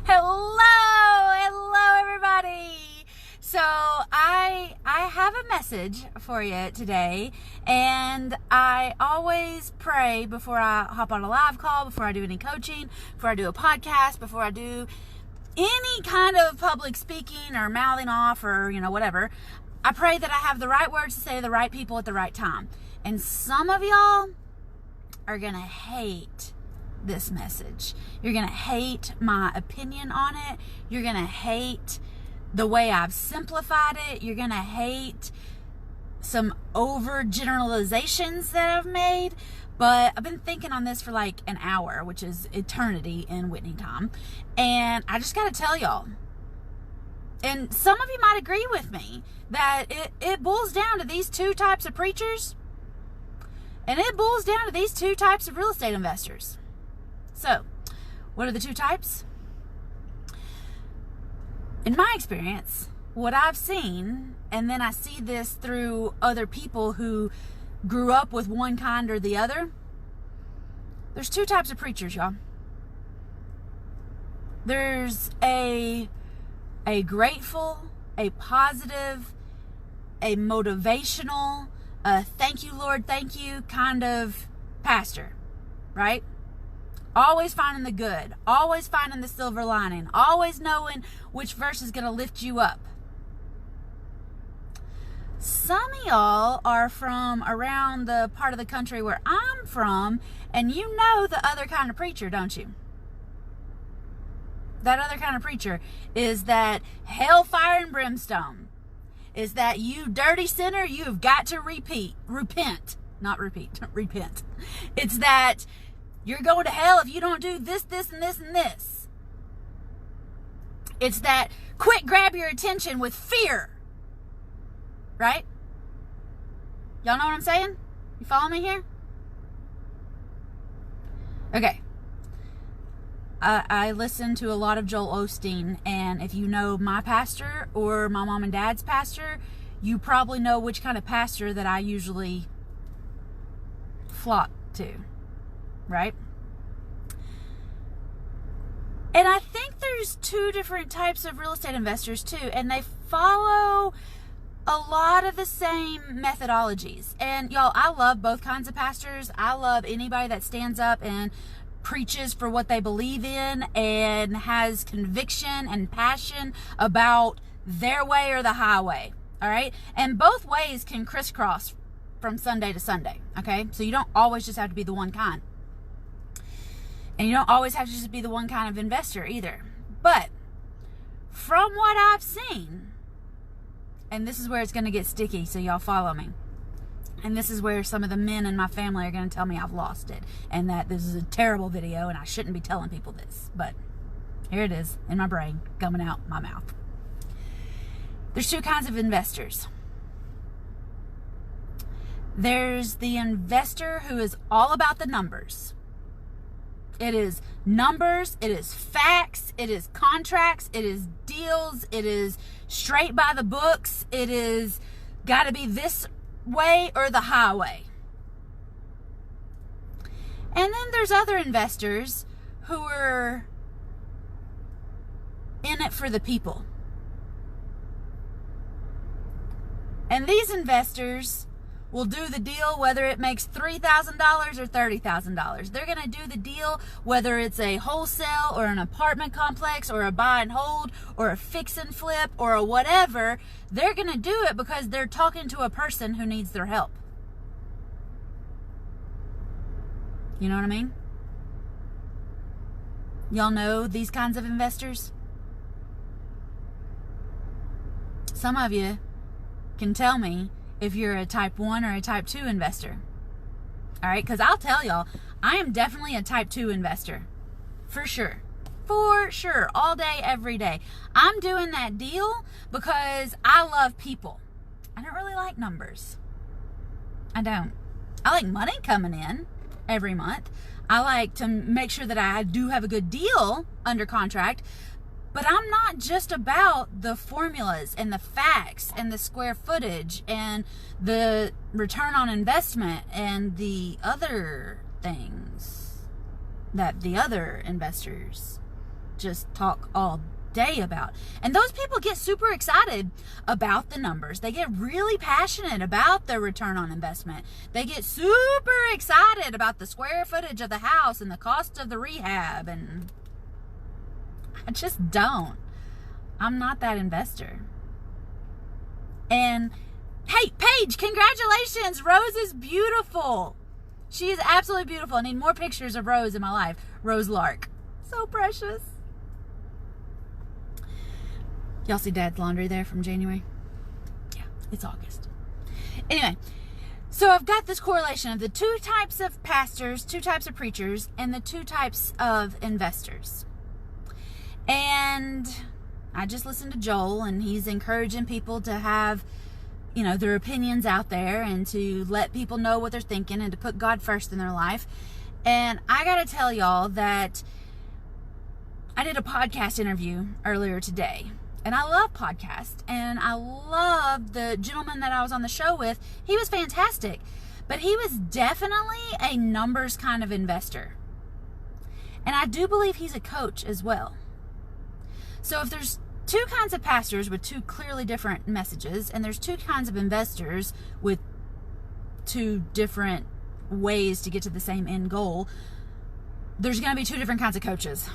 Hello everybody. So I have a message for you today, and I always pray before I hop on a live call, before I do any coaching, before I do a podcast, before I do any kind of public speaking or mouthing off or whatever. I pray that I have the right words to say to the right people at the right time. And some of y'all are gonna hate this message. You're gonna hate my opinion on it. You're gonna hate the way I've simplified it. You're gonna hate some overgeneralizations that I've made. But I've been thinking on this for like an hour, which is eternity in Whitney time. And I just gotta tell y'all, and some of you might agree with me, that it boils down to these two types of preachers, and it boils down to these two types of real estate investors. So, what are the two types? In my experience, what I've seen, and then I see this through other people who grew up with one kind or the other, there's two types of preachers, y'all. There's a grateful, a positive, a motivational, a thank you, Lord, thank you kind of pastor, right? Always finding the good, always finding the silver lining, always knowing which verse is going to lift you up. Some of y'all are from around the part of the country where I'm from, and you know the other kind of preacher, don't you? That other kind of preacher is that hellfire and brimstone. Is that you dirty sinner, you've got to repent. It's that you're going to hell if you don't do this, this, and this, and this. It's that quick grab your attention with fear. Right? Y'all know what I'm saying? You follow me here? Okay. I listen to a lot of Joel Osteen, and if you know my pastor or my mom and dad's pastor, you probably know which kind of pastor that I usually flock to, right? And I think there's two different types of real estate investors too, and they follow a lot of the same methodologies. And y'all, I love both kinds of pastors. I love anybody that stands up and preaches for what they believe in and has conviction and passion about their way or the highway. All right. And both ways can crisscross from Sunday to Sunday. Okay. So you don't always just have to be the one kind. And you don't always have to just be the one kind of investor either. But from what I've seen, and this is where it's going to get sticky, so y'all follow me. And this is where some of the men in my family are going to tell me I've lost it, and that this is a terrible video and I shouldn't be telling people this. But here it is in my brain, coming out my mouth. There's two kinds of investors. There's the investor who is all about the numbers. It is numbers, it is facts, it is contracts, it is deals, it is straight by the books, it is got to be this way or the highway. And then there's other investors who are in it for the people. And these investors will do the deal whether it makes $3,000 or $30,000. They're going to do the deal whether it's a wholesale or an apartment complex or a buy and hold or a fix and flip or a whatever. They're going to do it because they're talking to a person who needs their help. You know what I mean? Y'all know these kinds of investors? Some of you can tell me if you're a type 1 or a type 2 investor. All right, because I'll tell y'all, I am definitely a type 2 investor. For sure. For sure. All day, every day. I'm doing that deal because I love people. I don't really like numbers. I don't. I like money coming in every month. I like to make sure that I do have a good deal under contract. But I'm not just about the formulas and the facts and the square footage and the return on investment and the other things that the other investors just talk all day about. And those people get super excited about the numbers. They get really passionate about their return on investment. They get super excited about the square footage of the house and the cost of the rehab. And I just don't. I'm not that investor. And hey, Paige, congratulations. Rose is beautiful. She is absolutely beautiful. I need more pictures of Rose in my life. Rose Lark. So precious. Y'all see Dad's laundry there from January? Yeah, it's August. Anyway, so I've got this correlation of the two types of pastors, two types of preachers, and the two types of investors. And I just listened to Joel, and he's encouraging people to have, their opinions out there and to let people know what they're thinking and to put God first in their life. And I got to tell y'all that I did a podcast interview earlier today. And I love podcasts, and I love the gentleman that I was on the show with. He was fantastic, but he was definitely a numbers kind of investor. And I do believe he's a coach as well. So if there's two kinds of pastors with two clearly different messages, and there's two kinds of investors with two different ways to get to the same end goal, there's going to be two different kinds of coaches.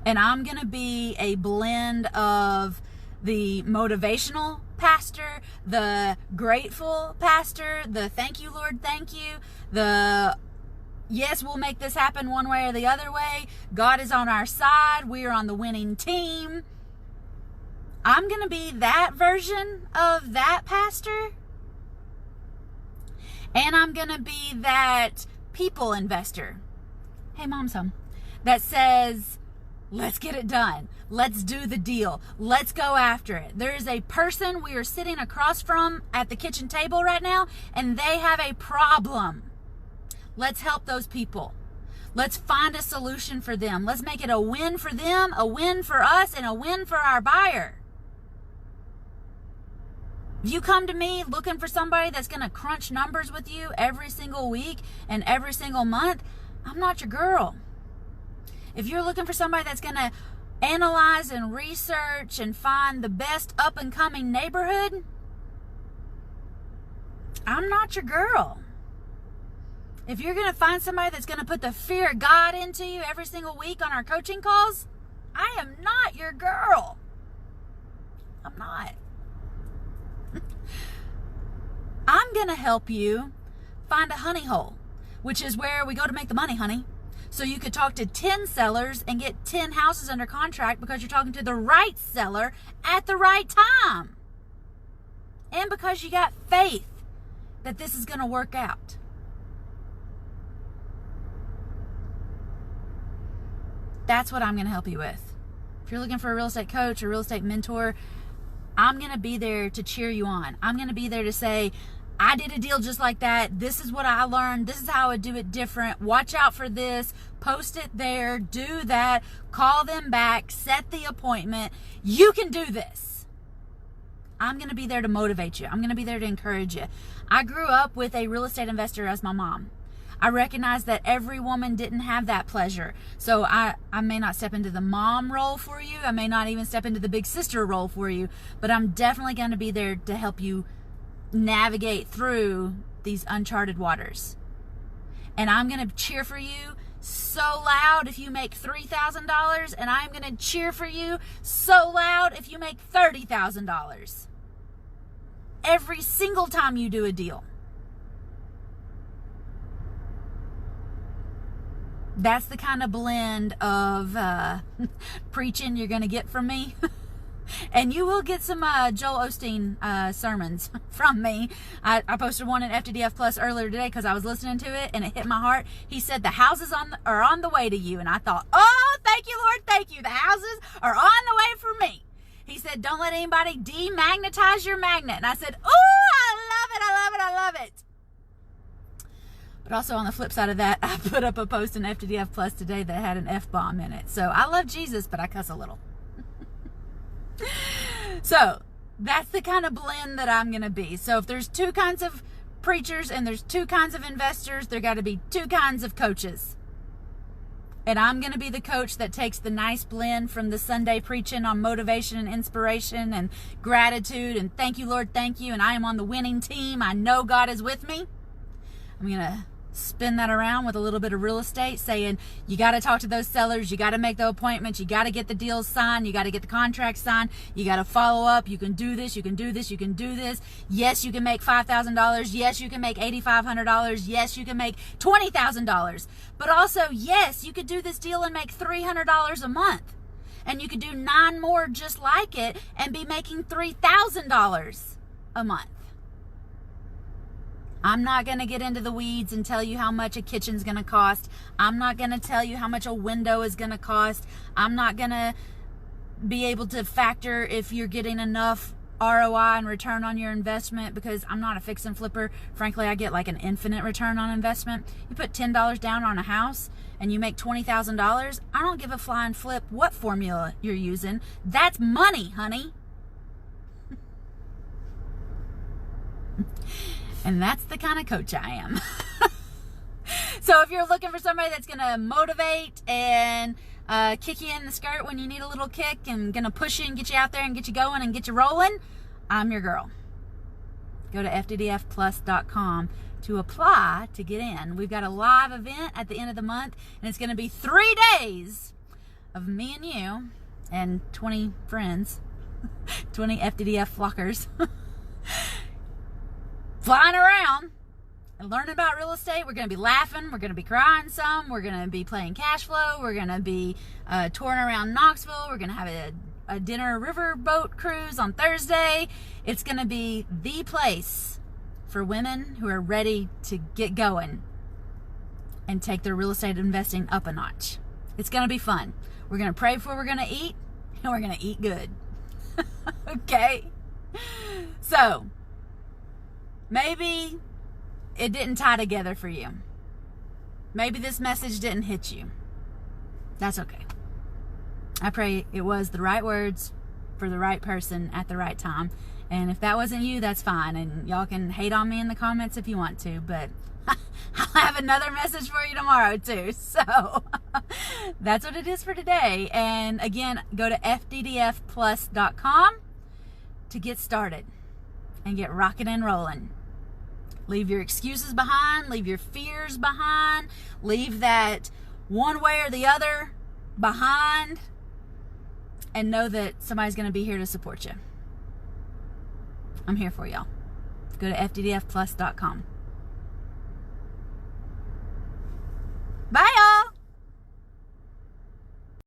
And I'm going to be a blend of the motivational pastor, the grateful pastor, the thank you, Lord, thank you, the yes, we'll make this happen one way or the other way. God is on our side. We are on the winning team. I'm going to be that version of that pastor. And I'm going to be that people investor. Hey, Mom's home. That says, let's get it done. Let's do the deal. Let's go after it. There is a person we are sitting across from at the kitchen table right now, and they have a problem. Let's help those people. Let's find a solution for them. Let's make it a win for them, a win for us, and a win for our buyer. If you come to me looking for somebody that's going to crunch numbers with you every single week and every single month, I'm not your girl. If you're looking for somebody that's going to analyze and research and find the best up-and-coming neighborhood, I'm not your girl. If you're going to find somebody that's going to put the fear of God into you every single week on our coaching calls, I am not your girl. I'm not. I'm going to help you find a honey hole, which is where we go to make the money, honey. So you could talk to 10 sellers and get 10 houses under contract because you're talking to the right seller at the right time. And because you got faith that this is going to work out. That's what I'm going to help you with. If you're looking for a real estate coach or real estate mentor, I'm going to be there to cheer you on. I'm going to be there to say, I did a deal just like that. This is what I learned. This is how I would do it different. Watch out for this. Post it there. Do that. Call them back. Set the appointment. You can do this. I'm going to be there to motivate you. I'm going to be there to encourage you. I grew up with a real estate investor as my mom. I recognize that every woman didn't have that pleasure. So I may not step into the mom role for you. I may not even step into the big sister role for you. But I'm definitely going to be there to help you navigate through these uncharted waters. And I'm going to cheer for you so loud if you make $3,000, and I'm going to cheer for you so loud if you make $30,000. Every single time you do a deal. That's the kind of blend of preaching you're going to get from me. And you will get some Joel Osteen sermons from me. I posted one in FTDF Plus earlier today because I was listening to it and it hit my heart. He said, the houses are on the way to you. And I thought, oh, thank you, Lord, thank you. The houses are on the way for me. He said, don't let anybody demagnetize your magnet. And I said, oh, I love it, I love it, I love it. But also on the flip side of that, I put up a post in FTDF Plus today that had an F-bomb in it. So I love Jesus, but I cuss a little. So that's the kind of blend that I'm going to be. So if there's two kinds of preachers and there's two kinds of investors, there got to be two kinds of coaches. And I'm going to be the coach that takes the nice blend from the Sunday preaching on motivation and inspiration and gratitude and thank you, Lord, thank you. And I am on the winning team. I know God is with me. I'm going to spin that around with a little bit of real estate, saying you got to talk to those sellers, you got to make the appointments, you got to get the deals signed, you got to get the contract signed, you got to follow up, you can do this, you can do this, you can do this. Yes, you can make $5,000. Yes, you can make $8,500. Yes, you can make $20,000. But also, yes, you could do this deal and make $300 a month. And you could do 9 more just like it and be making $3,000 a month. I'm not going to get into the weeds and tell you how much a kitchen's going to cost. I'm not going to tell you how much a window is going to cost. I'm not going to be able to factor if you're getting enough ROI and return on your investment, because I'm not a fix and flipper. Frankly, I get like an infinite return on investment. You put $10 down on a house and you make $20,000. I don't give a flying flip what formula you're using. That's money, honey. And that's the kind of coach I am. So if you're looking for somebody that's going to motivate and kick you in the skirt when you need a little kick and going to push you and get you out there and get you going and get you rolling, I'm your girl. Go to fddfplus.com to apply to get in. We've got a live event at the end of the month, and it's going to be 3 days of me and you and 20 friends, 20 FDDF flockers, flying around and learning about real estate. We're going to be laughing. We're going to be crying some. We're going to be playing cash flow. We're going to be touring around Knoxville. We're going to have a dinner riverboat cruise on Thursday. It's going to be the place for women who are ready to get going and take their real estate investing up a notch. It's going to be fun. We're going to pray before we're going to eat, and we're going to eat good. Okay? So, maybe it didn't tie together for you. Maybe this message didn't hit you. That's okay. I pray it was the right words for the right person at the right time. And if that wasn't you, that's fine. And y'all can hate on me in the comments if you want to. But I'll have another message for you tomorrow too. So that's what it is for today. And again, go to fddfplus.com to get started and get rocking and rolling. Leave your excuses behind. Leave your fears behind. Leave that one way or the other behind. And know that somebody's going to be here to support you. I'm here for y'all. Go to fddfplus.com.